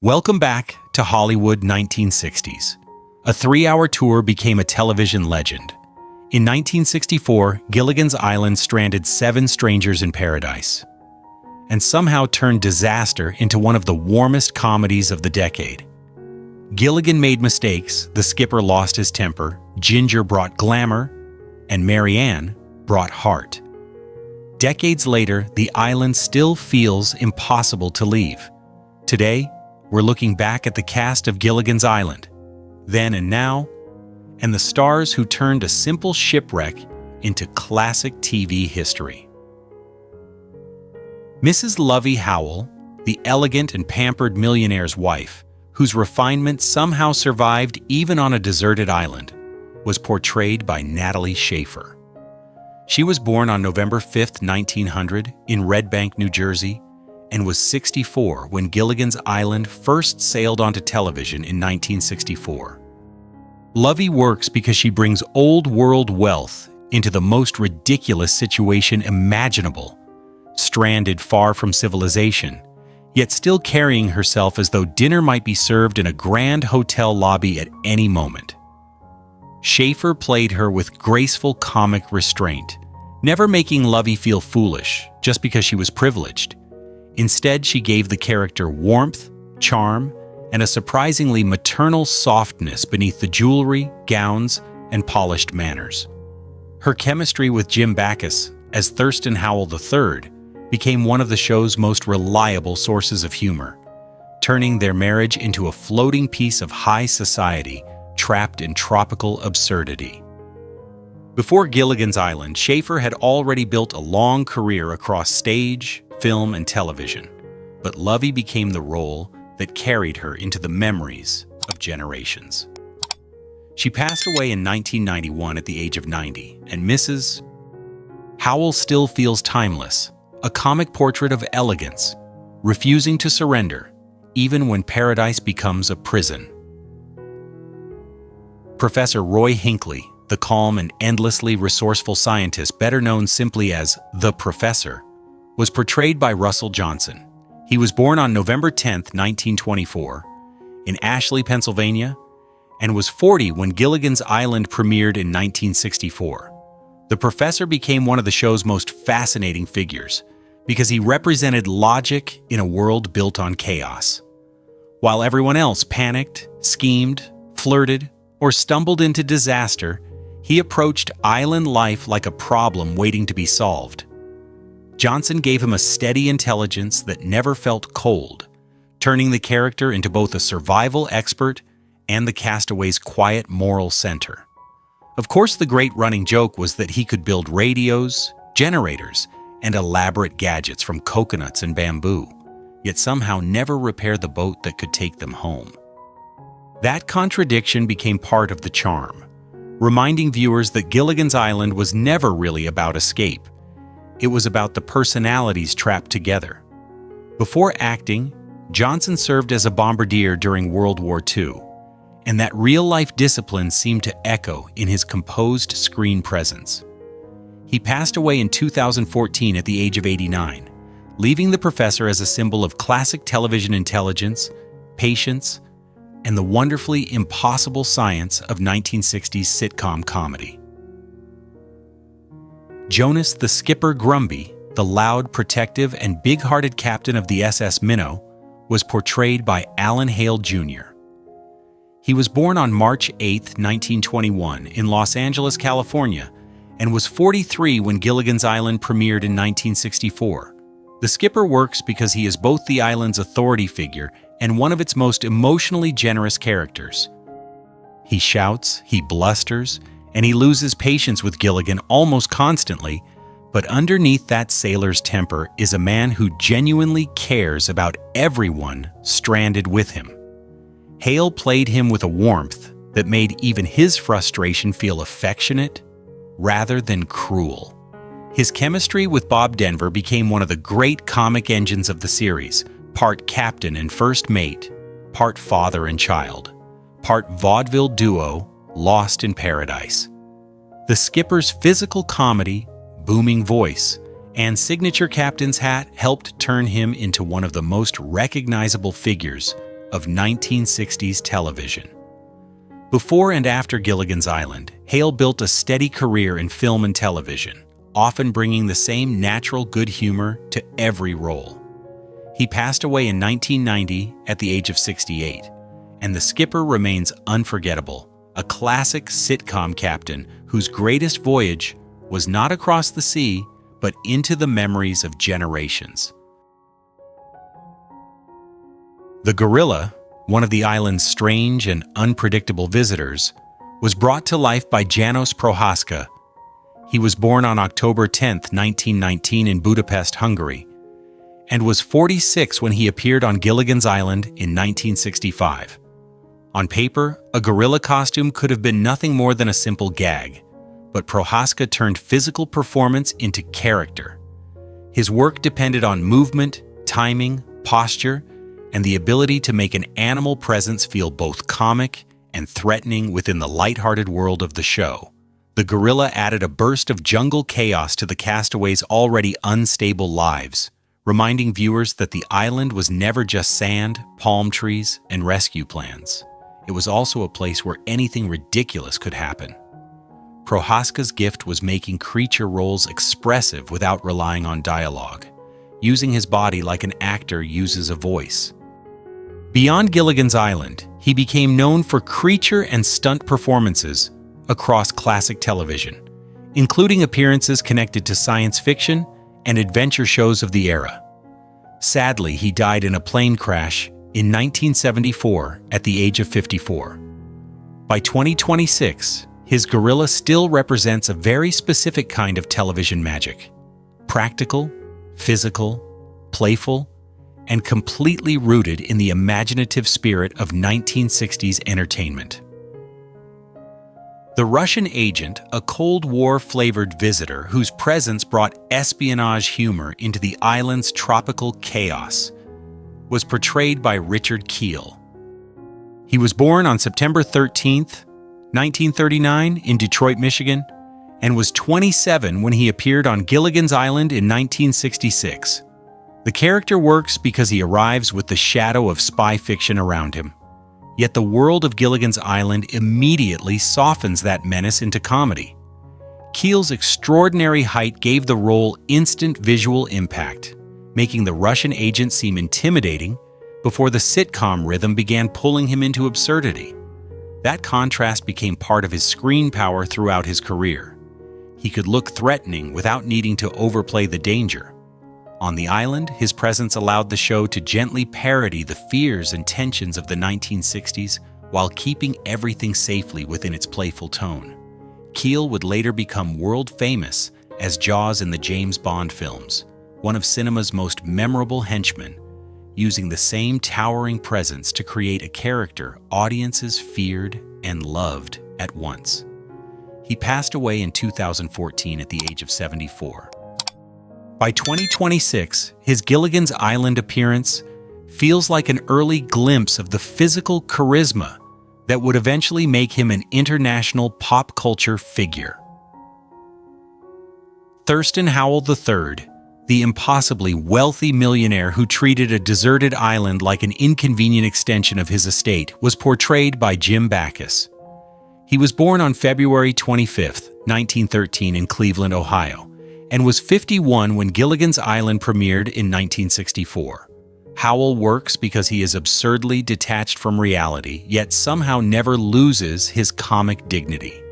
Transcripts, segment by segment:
Welcome back to Hollywood 1960s. A 3-hour tour became a television legend. In 1964, Gilligan's Island stranded 7 strangers in paradise, and somehow turned disaster into one of the warmest comedies of the decade. Gilligan made mistakes, the skipper lost his temper, Ginger brought glamour, and Mary Ann brought heart. Decades later, the island still feels impossible to leave. Today, we're looking back at the cast of Gilligan's Island, then and now, and the stars who turned a simple shipwreck into classic TV history. Mrs. Lovey Howell, the elegant and pampered millionaire's wife, whose refinement somehow survived even on a deserted island, was portrayed by Natalie Schafer. She was born on November 5, 1900, in Red Bank, New Jersey, and was 64 when Gilligan's Island first sailed onto television in 1964. Lovey works because she brings old-world wealth into the most ridiculous situation imaginable, stranded far from civilization, yet still carrying herself as though dinner might be served in a grand hotel lobby at any moment. Schafer played her with graceful comic restraint, never making Lovey feel foolish just because she was privileged. Instead, she gave the character warmth, charm, and a surprisingly maternal softness beneath the jewelry, gowns, and polished manners. Her chemistry with Jim Backus as Thurston Howell III became one of the show's most reliable sources of humor, turning their marriage into a floating piece of high society trapped in tropical absurdity. Before Gilligan's Island, Schafer had already built a long career across stage, film, and television, but Lovey became the role that carried her into the memories of generations. She passed away in 1991 at the age of 90, and Mrs. Howell still feels timeless, a comic portrait of elegance, refusing to surrender, even when paradise becomes a prison. Professor Roy Hinckley, the calm and endlessly resourceful scientist better known simply as the Professor, was portrayed by Russell Johnson. He was born on November 10, 1924, in Ashley, Pennsylvania, and was 40 when Gilligan's Island premiered in 1964. The Professor became one of the show's most fascinating figures because he represented logic in a world built on chaos. While everyone else panicked, schemed, flirted, or stumbled into disaster, he approached island life like a problem waiting to be solved. Johnson gave him a steady intelligence that never felt cold, turning the character into both a survival expert and the castaway's quiet moral center. Of course, the great running joke was that he could build radios, generators, and elaborate gadgets from coconuts and bamboo, yet somehow never repair the boat that could take them home. That contradiction became part of the charm, reminding viewers that Gilligan's Island was never really about escape. It was about the personalities trapped together. Before acting, Johnson served as a bombardier during World War II, and that real-life discipline seemed to echo in his composed screen presence. He passed away in 2014 at the age of 89, leaving the Professor as a symbol of classic television intelligence, patience, and the wonderfully impossible science of 1960s sitcom comedy. Jonas the Skipper Grumby, the loud, protective, and big-hearted captain of the SS Minnow, was portrayed by Hale Jr. He was born on March 8, 1921, in Los Angeles, California, and was 43 when Gilligan's Island premiered in 1964. The skipper works because he is both the island's authority figure and one of its most emotionally generous characters. He shouts, he blusters, and he loses patience with Gilligan almost constantly, but underneath that sailor's temper is a man who genuinely cares about everyone stranded with him. Hale played him with a warmth that made even his frustration feel affectionate rather than cruel. His chemistry with Bob Denver became one of the great comic engines of the series, part captain and first mate, part father and child, part vaudeville duo, lost in paradise. The skipper's physical comedy, booming voice, and signature captain's hat helped turn him into one of the most recognizable figures of 1960s television. Before and after Gilligan's Island, Hale built a steady career in film and television, often bringing the same natural good humor to every role. He passed away in 1990 at the age of 68, and The Skipper remains unforgettable, a classic sitcom captain whose greatest voyage was not across the sea, but into the memories of generations. The gorilla, one of the island's strange and unpredictable visitors, was brought to life by Janos Prohaska. He was born on October 10, 1919 in Budapest, Hungary, and was 46 when he appeared on Gilligan's Island in 1965. On paper, a gorilla costume could have been nothing more than a simple gag, but Prohaska turned physical performance into character. His work depended on movement, timing, posture, and the ability to make an animal presence feel both comic and threatening within the lighthearted world of the show. The gorilla added a burst of jungle chaos to the castaways' already unstable lives, reminding viewers that the island was never just sand, palm trees, and rescue plans. It was also a place where anything ridiculous could happen. Prohaska's gift was making creature roles expressive without relying on dialogue, using his body like an actor uses a voice. Beyond Gilligan's Island, he became known for creature and stunt performances across classic television, including appearances connected to science fiction and adventure shows of the era. Sadly, he died in a plane crash in 1974 at the age of 54. By 2026, his gorilla still represents a very specific kind of television magic: practical, physical, playful, and completely rooted in the imaginative spirit of 1960s entertainment. The Russian agent, a Cold War-flavored visitor whose presence brought espionage humor into the island's tropical chaos, was portrayed by Richard Kiel. He was born on September 13, 1939, in Detroit, Michigan, and was 27 when he appeared on Gilligan's Island in 1966. The character works because he arrives with the shadow of spy fiction around him. Yet the world of Gilligan's Island immediately softens that menace into comedy. Kiel's extraordinary height gave the role instant visual impact, making the Russian agent seem intimidating before the sitcom rhythm began pulling him into absurdity. That contrast became part of his screen power throughout his career. He could look threatening without needing to overplay the danger. On the island, his presence allowed the show to gently parody the fears and tensions of the 1960s while keeping everything safely within its playful tone. Kiel would later become world-famous as Jaws in the James Bond films, one of cinema's most memorable henchmen, using the same towering presence to create a character audiences feared and loved at once. He passed away in 2014 at the age of 74. By 2026, his Gilligan's Island appearance feels like an early glimpse of the physical charisma that would eventually make him an international pop culture figure. Thurston Howell III, the impossibly wealthy millionaire who treated a deserted island like an inconvenient extension of his estate, was portrayed by Jim Backus. He was born on February 25, 1913 in Cleveland, Ohio, and was 51 when Gilligan's Island premiered in 1964. Howell works because he is absurdly detached from reality, yet somehow never loses his comic dignity.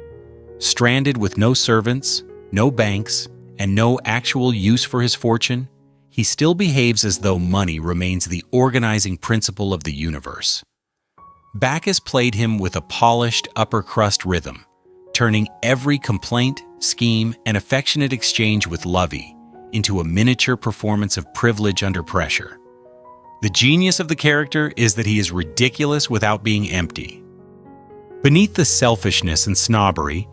Stranded with no servants, no banks, and no actual use for his fortune, he still behaves as though money remains the organizing principle of the universe. Backus played him with a polished upper-crust rhythm, turning every complaint, scheme, and affectionate exchange with Lovey into a miniature performance of privilege under pressure. The genius of the character is that he is ridiculous without being empty. Beneath the selfishness and snobbery,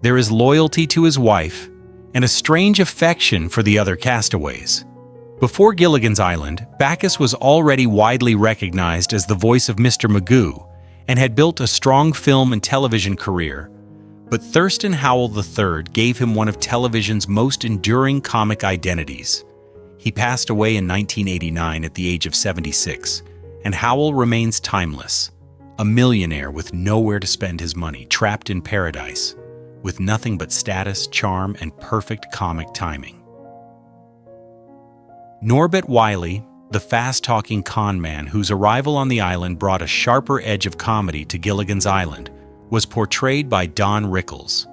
there is loyalty to his wife and a strange affection for the other castaways. Before Gilligan's Island, Backus was already widely recognized as the voice of Mr. Magoo and had built a strong film and television career. But Thurston Howell III gave him one of television's most enduring comic identities. He passed away in 1989 at the age of 76, and Howell remains timeless, a millionaire with nowhere to spend his money, trapped in paradise, with nothing but status, charm, and perfect comic timing. Norbert Wiley, the fast-talking con man whose arrival on the island brought a sharper edge of comedy to Gilligan's Island, was portrayed by Don Rickles.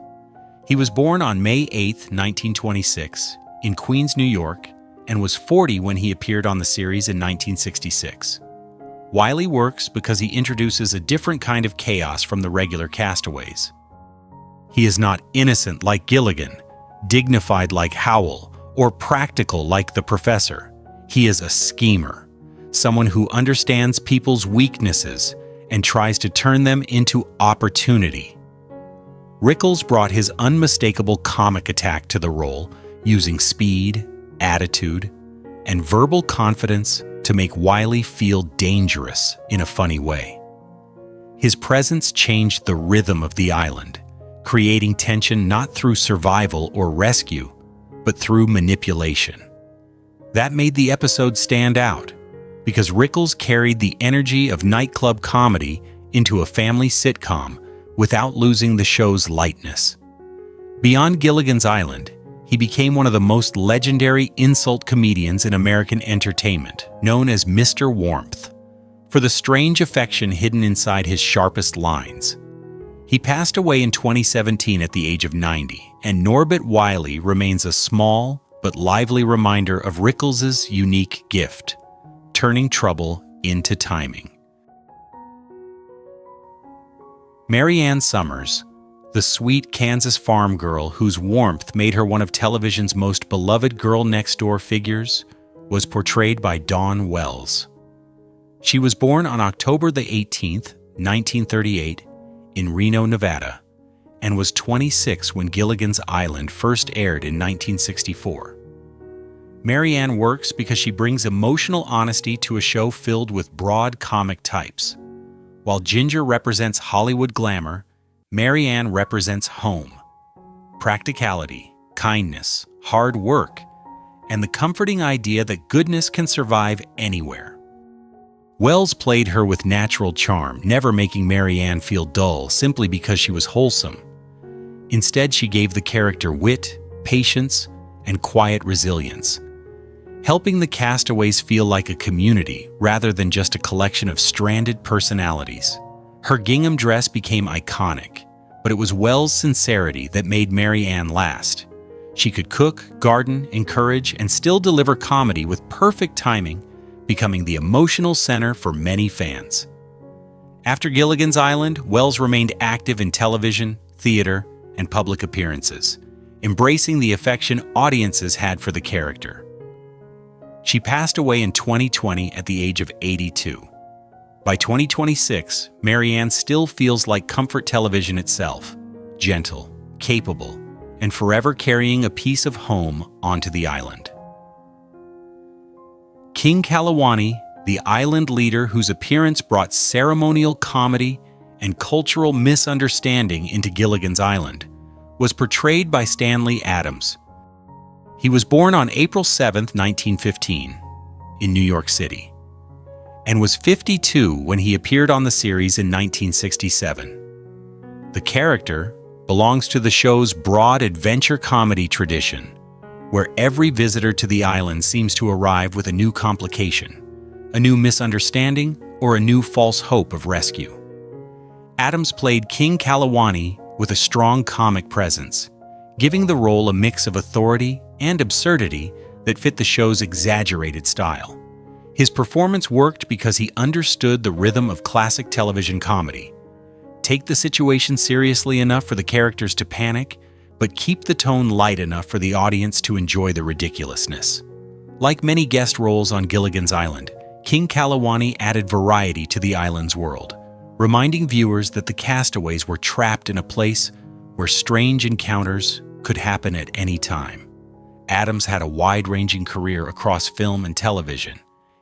He was born on May 8, 1926, in Queens, New York, and was 40 when he appeared on the series in 1966. Wiley works because he introduces a different kind of chaos from the regular castaways. He is not innocent like Gilligan, dignified like Howell, or practical like the professor. He is a schemer, someone who understands people's weaknesses and tries to turn them into opportunity. Rickles brought his unmistakable comic attack to the role, using speed, attitude, and verbal confidence to make Wiley feel dangerous in a funny way. His presence changed the rhythm of the island, creating tension not through survival or rescue, but through manipulation. That made the episode stand out, because Rickles carried the energy of nightclub comedy into a family sitcom without losing the show's lightness. Beyond Gilligan's Island, he became one of the most legendary insult comedians in American entertainment, known as Mr. Warmth, for the strange affection hidden inside his sharpest lines. He passed away in 2017 at the age of 90, and Norbert Wiley remains a small but lively reminder of Rickles' unique gift, turning trouble into timing. Mary Ann Summers, the sweet Kansas farm girl whose warmth made her one of television's most beloved girl-next-door figures, was portrayed by Dawn Wells. She was born on October the 18th, 1938, in Reno, Nevada, and was 26 when Gilligan's Island first aired in 1964. Mary Ann works because she brings emotional honesty to a show filled with broad comic types. While Ginger represents Hollywood glamour, Mary Ann represents home, practicality, kindness, hard work, and the comforting idea that goodness can survive anywhere. Wells played her with natural charm, never making Mary Ann feel dull simply because she was wholesome. Instead, she gave the character wit, patience, and quiet resilience, helping the castaways feel like a community rather than just a collection of stranded personalities. Her gingham dress became iconic, but it was Wells' sincerity that made Mary Ann last. She could cook, garden, encourage, and still deliver comedy with perfect timing, becoming the emotional center for many fans. After Gilligan's Island, Wells remained active in television, theater, and public appearances, embracing the affection audiences had for the character. She passed away in 2020 at the age of 82. By 2026, Mary Ann still feels like comfort television itself, gentle, capable, and forever carrying a piece of home onto the island. King Kalawani, the island leader whose appearance brought ceremonial comedy and cultural misunderstanding into Gilligan's Island, was portrayed by Stanley Adams. He was born on April 7, 1915, in New York City, and was 52 when he appeared on the series in 1967. The character belongs to the show's broad adventure comedy tradition, where every visitor to the island seems to arrive with a new complication, a new misunderstanding, or a new false hope of rescue. Adams played King Kalawani with a strong comic presence, giving the role a mix of authority and absurdity that fit the show's exaggerated style. His performance worked because he understood the rhythm of classic television comedy. Take the situation seriously enough for the characters to panic, but keep the tone light enough for the audience to enjoy the ridiculousness. Like many guest roles on Gilligan's Island, King Kalawani added variety to the island's world, reminding viewers that the castaways were trapped in a place where strange encounters could happen at any time. Adams had a wide-ranging career across film and television,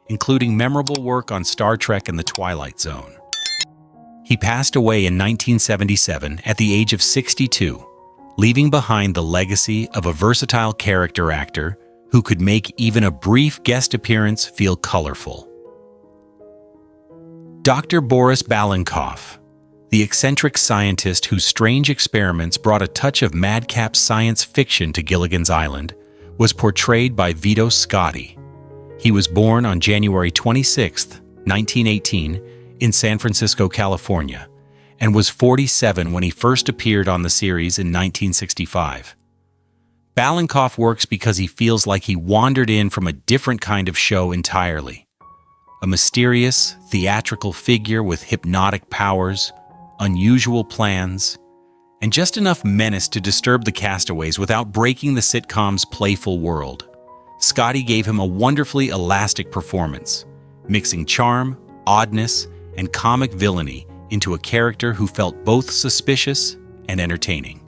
including memorable work on Star Trek and The Twilight Zone. He passed away in 1977 at the age of 62, leaving behind the legacy of a versatile character actor who could make even a brief guest appearance feel colorful. Dr. Boris Balankov, the eccentric scientist whose strange experiments brought a touch of madcap science fiction to Gilligan's Island, was portrayed by Vito Scotti. He was born on January 26, 1918, in San Francisco, California, and was 47 when he first appeared on the series in 1965. Balankov works because he feels like he wandered in from a different kind of show entirely. A mysterious, theatrical figure with hypnotic powers, unusual plans, and just enough menace to disturb the castaways without breaking the sitcom's playful world. Scotti gave him a wonderfully elastic performance, mixing charm, oddness, and comic villainy into a character who felt both suspicious and entertaining.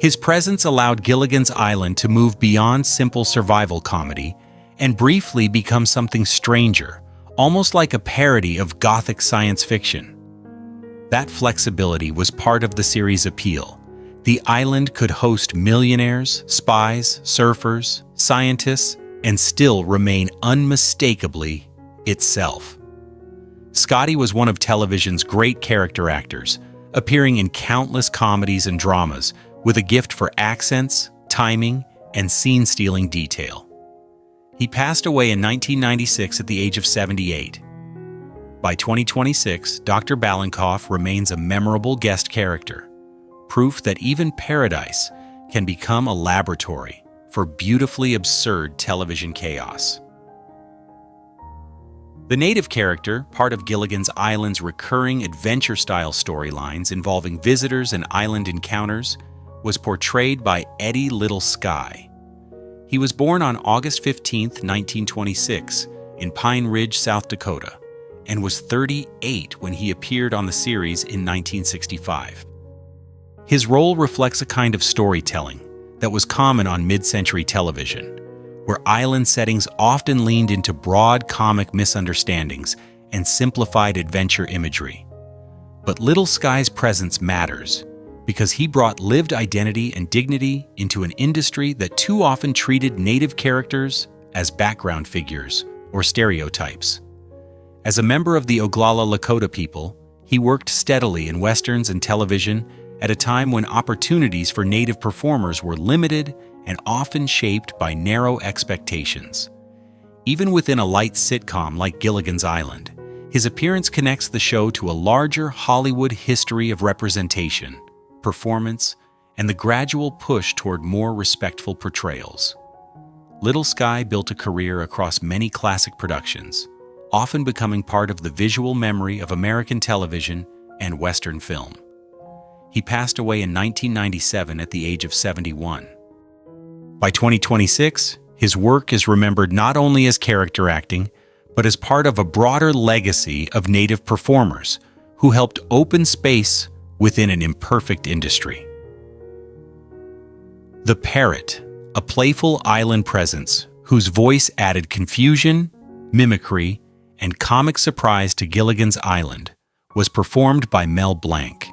His presence allowed Gilligan's Island to move beyond simple survival comedy and briefly become something stranger, almost like a parody of gothic science fiction. That flexibility was part of the series' appeal. The island could host millionaires, spies, surfers, scientists, and still remain unmistakably itself. Scotti was one of television's great character actors, appearing in countless comedies and dramas with a gift for accents, timing, and scene-stealing detail. He passed away in 1996 at the age of 78. By 2026, Dr. Balankov remains a memorable guest character, proof that even paradise can become a laboratory for beautifully absurd television chaos. The native character, part of Gilligan's Island's recurring adventure-style storylines involving visitors and island encounters, was portrayed by Eddie Little Sky. He was born on August 15, 1926, in Pine Ridge, South Dakota, and was 38 when he appeared on the series in 1965. His role reflects a kind of storytelling that was common on mid-century television, where island settings often leaned into broad comic misunderstandings and simplified adventure imagery. But Little Sky's presence matters because he brought lived identity and dignity into an industry that too often treated native characters as background figures or stereotypes. As a member of the Oglala Lakota people, he worked steadily in westerns and television at a time when opportunities for native performers were limited and often shaped by narrow expectations. Even within a light sitcom like Gilligan's Island, his appearance connects the show to a larger Hollywood history of representation, performance, and the gradual push toward more respectful portrayals. Little Sky built a career across many classic productions, often becoming part of the visual memory of American television and Western film. He passed away in 1997 at the age of 71. By 2026, his work is remembered not only as character acting, but as part of a broader legacy of native performers who helped open space within an imperfect industry. The Parrot, a playful island presence whose voice added confusion, mimicry, and comic surprise to Gilligan's Island, was performed by Mel Blanc.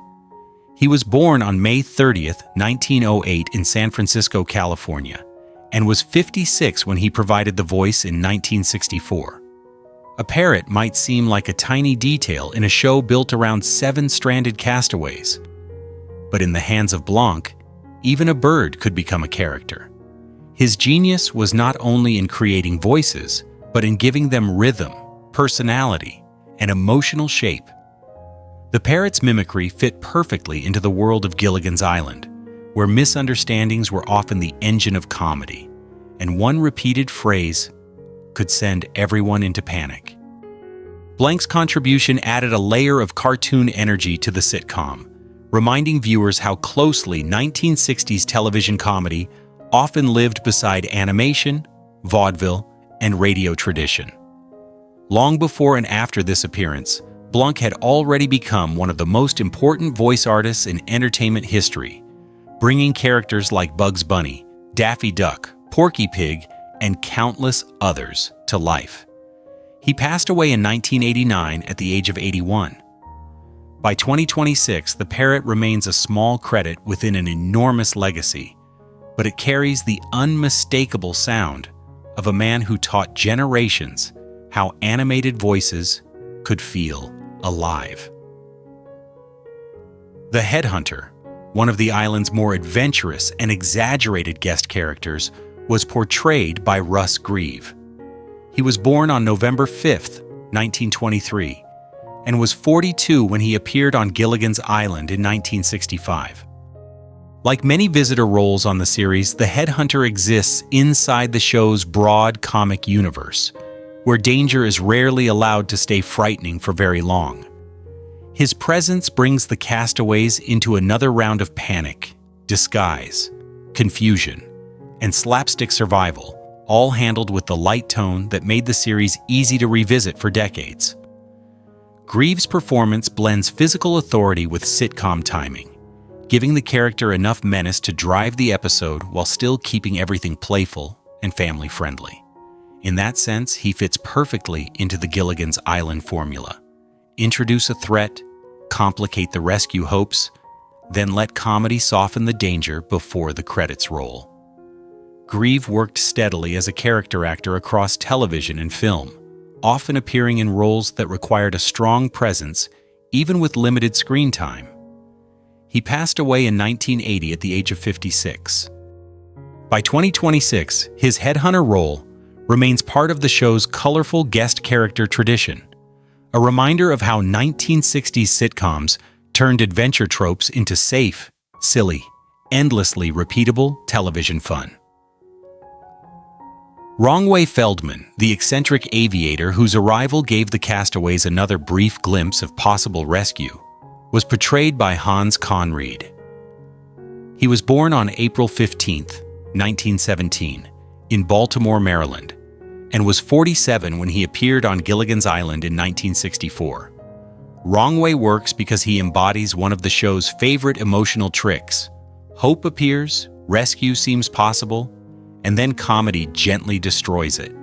He was born on May 30th, 1908 in San Francisco, California, and was 56 when he provided the voice in 1964. A parrot might seem like a tiny detail in a show built around 7 stranded castaways, but in the hands of Blanc, even a bird could become a character. His genius was not only in creating voices, but in giving them rhythm, personality, and emotional shape. The parrot's mimicry fit perfectly into the world of Gilligan's Island, where misunderstandings were often the engine of comedy, and one repeated phrase could send everyone into panic. Blanc's contribution added a layer of cartoon energy to the sitcom, reminding viewers how closely 1960s television comedy often lived beside animation, vaudeville, and radio tradition. Long before and after this appearance, Blanc had already become one of the most important voice artists in entertainment history, bringing characters like Bugs Bunny, Daffy Duck, Porky Pig, and countless others to life. He passed away in 1989 at the age of 81. By 2026, the parrot remains a small credit within an enormous legacy, but it carries the unmistakable sound of a man who taught generations how animated voices could feel. alive. The headhunter, one of the island's more adventurous and exaggerated guest characters, was portrayed by Russ Grieve. He was born on November 5, 1923, and was 42 when he appeared on Gilligan's Island in 1965. Like many visitor roles on the series, the headhunter exists inside the show's broad comic universe, where danger is rarely allowed to stay frightening for very long. His presence brings the castaways into another round of panic, disguise, confusion, and slapstick survival, all handled with the light tone that made the series easy to revisit for decades. Grieve's performance blends physical authority with sitcom timing, giving the character enough menace to drive the episode while still keeping everything playful and family-friendly. In that sense, he fits perfectly into the Gilligan's Island formula. Introduce a threat, complicate the rescue hopes, then let comedy soften the danger before the credits roll. Grieve worked steadily as a character actor across television and film, often appearing in roles that required a strong presence, even with limited screen time. He passed away in 1980 at the age of 56. By 2026, his headhunter role remains part of the show's colorful guest character tradition, a reminder of how 1960s sitcoms turned adventure tropes into safe, silly, endlessly repeatable television fun. Wrong-Way Feldman, the eccentric aviator whose arrival gave the castaways another brief glimpse of possible rescue, was portrayed by Hans Conried. He was born on April 15, 1917, in Baltimore, Maryland, and was 47 when he appeared on Gilligan's Island in 1964. Wrong-Way works because he embodies one of the show's favorite emotional tricks. Hope appears, rescue seems possible, and then comedy gently destroys it.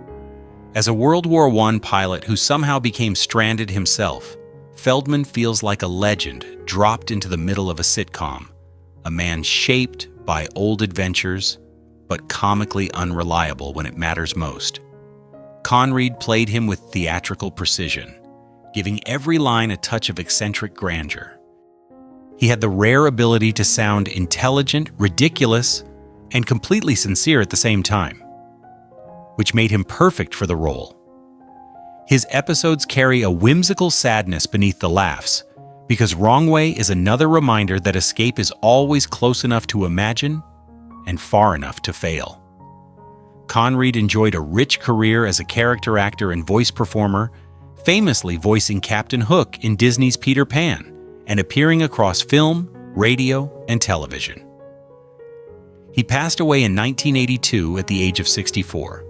As a World War I pilot who somehow became stranded himself, Feldman feels like a legend dropped into the middle of a sitcom, a man shaped by old adventures, but comically unreliable when it matters most. Conried played him with theatrical precision, giving every line a touch of eccentric grandeur. He had the rare ability to sound intelligent, ridiculous, and completely sincere at the same time, which made him perfect for the role. His episodes carry a whimsical sadness beneath the laughs, because Wrong-Way is another reminder that escape is always close enough to imagine and far enough to fail. Conried enjoyed a rich career as a character actor and voice performer, famously voicing Captain Hook in Disney's Peter Pan and appearing across film, radio, and television. He passed away in 1982 at the age of 64.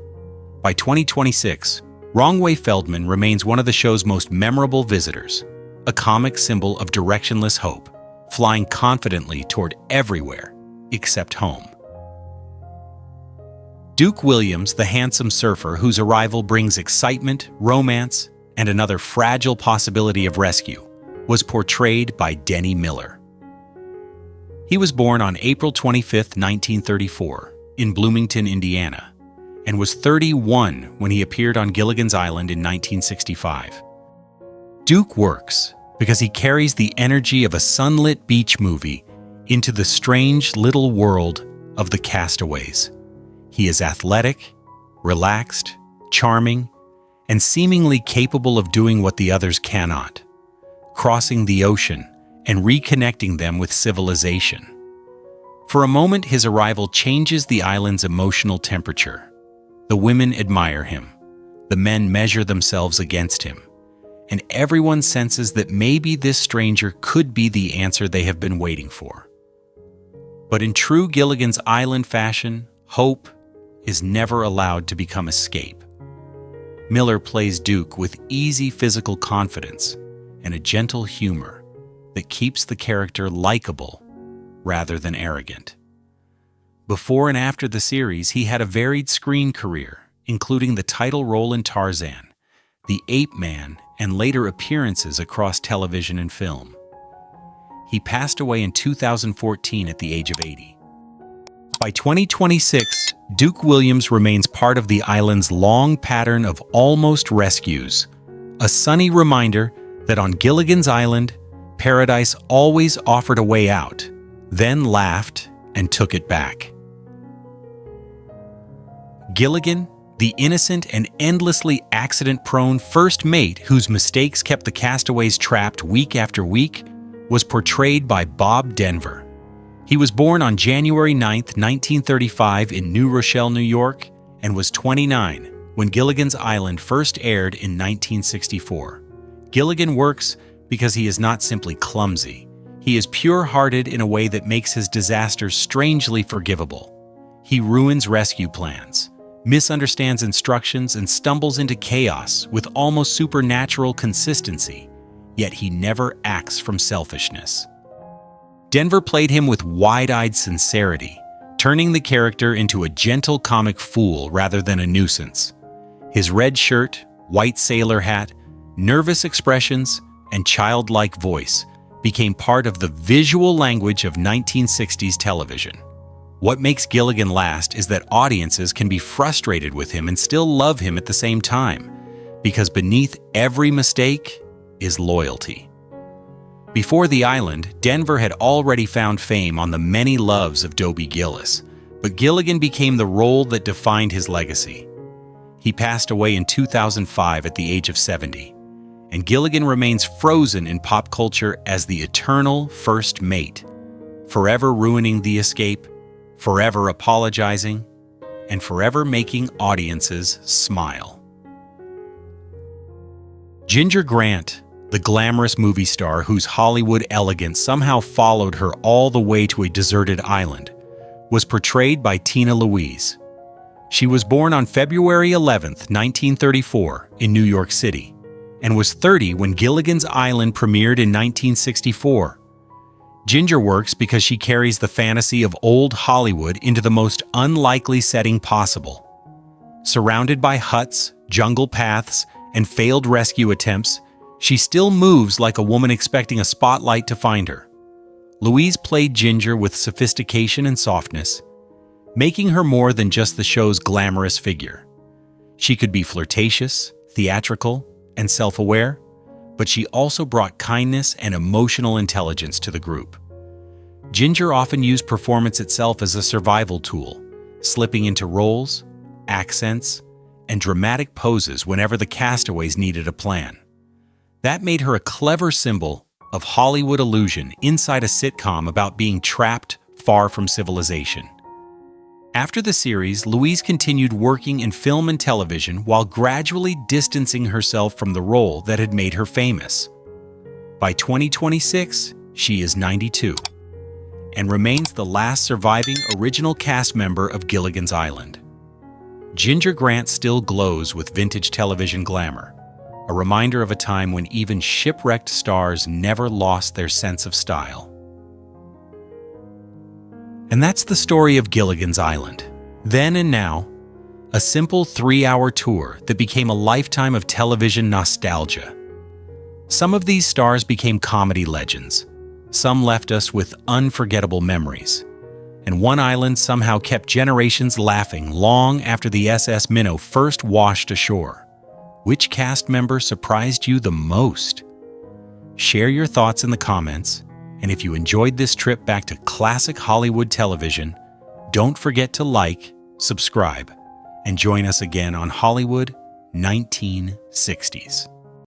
By 2026, Wrong-Way Feldman remains one of the show's most memorable visitors, a comic symbol of directionless hope, flying confidently toward everywhere except home. Duke Williams, the handsome surfer whose arrival brings excitement, romance, and another fragile possibility of rescue, was portrayed by Denny Miller. He was born on April 25, 1934, in Bloomington, Indiana, and was 31 when he appeared on Gilligan's Island in 1965. Duke works because he carries the energy of a sunlit beach movie into the strange little world of the castaways. He is athletic, relaxed, charming, and seemingly capable of doing what the others cannot, crossing the ocean and reconnecting them with civilization. For a moment, his arrival changes the island's emotional temperature. The women admire him, the men measure themselves against him, and everyone senses that maybe this stranger could be the answer they have been waiting for. But in true Gilligan's Island fashion, hope is never allowed to become escape. Miller plays Duke with easy physical confidence and a gentle humor that keeps the character likable rather than arrogant. Before and after the series, he had a varied screen career, including the title role in Tarzan, The Ape Man, and later appearances across television and film. He passed away in 2014 at the age of 80. By 2026, Duke Williams remains part of the island's long pattern of almost rescues, a sunny reminder that on Gilligan's Island, Paradise always offered a way out, then laughed and took it back. Gilligan, the innocent and endlessly accident-prone first mate whose mistakes kept the castaways trapped week after week, was portrayed by Bob Denver. He was born on January 9, 1935 in New Rochelle, New York, and was 29 when Gilligan's Island first aired in 1964. Gilligan works because he is not simply clumsy. He is pure-hearted in a way that makes his disasters strangely forgivable. He ruins rescue plans, misunderstands instructions, and stumbles into chaos with almost supernatural consistency, yet he never acts from selfishness. Denver played him with wide-eyed sincerity, turning the character into a gentle comic fool rather than a nuisance. His red shirt, white sailor hat, nervous expressions, and childlike voice became part of the visual language of 1960s television. What makes Gilligan last is that audiences can be frustrated with him and still love him at the same time, because beneath every mistake is loyalty. Before The Island, Denver had already found fame on The Many Loves of Dobie Gillis, but Gilligan became the role that defined his legacy. He passed away in 2005 at the age of 70, and Gilligan remains frozen in pop culture as the eternal first mate, forever ruining the escape, forever apologizing, and forever making audiences smile. Ginger Grant, the glamorous movie star whose Hollywood elegance somehow followed her all the way to a deserted island, was portrayed by Tina Louise. She was born on February 11, 1934, in New York City, and was 30 when Gilligan's Island premiered in 1964. Ginger works because she carries the fantasy of old Hollywood into the most unlikely setting possible. Surrounded by huts, jungle paths, and failed rescue attempts, she still moves like a woman expecting a spotlight to find her. Louise played Ginger with sophistication and softness, making her more than just the show's glamorous figure. She could be flirtatious, theatrical, and self-aware, but she also brought kindness and emotional intelligence to the group. Ginger often used performance itself as a survival tool, slipping into roles, accents, and dramatic poses whenever the castaways needed a plan. That made her a clever symbol of Hollywood illusion inside a sitcom about being trapped far from civilization. After the series, Louise continued working in film and television while gradually distancing herself from the role that had made her famous. By 2026, she is 92 and remains the last surviving original cast member of Gilligan's Island. Ginger Grant still glows with vintage television glamour, a reminder of a time when even shipwrecked stars never lost their sense of style. And that's the story of Gilligan's Island. Then and now, a simple 3-hour tour that became a lifetime of television nostalgia. Some of these stars became comedy legends. Some left us with unforgettable memories. And one island somehow kept generations laughing long after the SS Minnow first washed ashore. Which cast member surprised you the most? Share your thoughts in the comments. And if you enjoyed this trip back to classic Hollywood television, don't forget to like, subscribe, and join us again on Hollywood 1960s.